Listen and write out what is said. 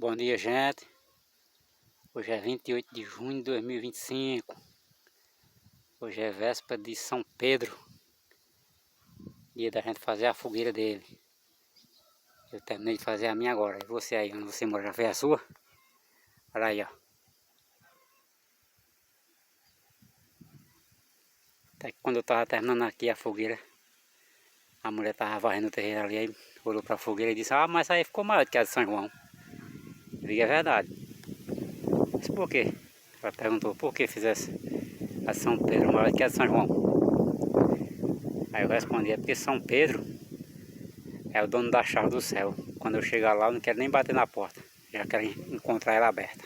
Bom dia, gente. Hoje é 28 de junho de 2025. Hoje é véspera de São Pedro. Dia da gente fazer a fogueira dele. Eu terminei de fazer a minha agora. E você aí, onde você mora, já fez a sua? Olha aí, ó. Até que quando eu tava terminando aqui a fogueira, a mulher tava varrendo o terreiro ali, aí olhou pra fogueira e disse: "Ah, mas aí ficou maior do que a de São João." Eu digo: "É verdade." Disse: "Por quê?" Ela perguntou: "Por que fizesse a de São Pedro maior do que a de São João?" Aí eu respondi: "É porque São Pedro é o dono da chave do céu. Quando eu chegar lá, eu não quero nem bater na porta. Já quero encontrar ela aberta."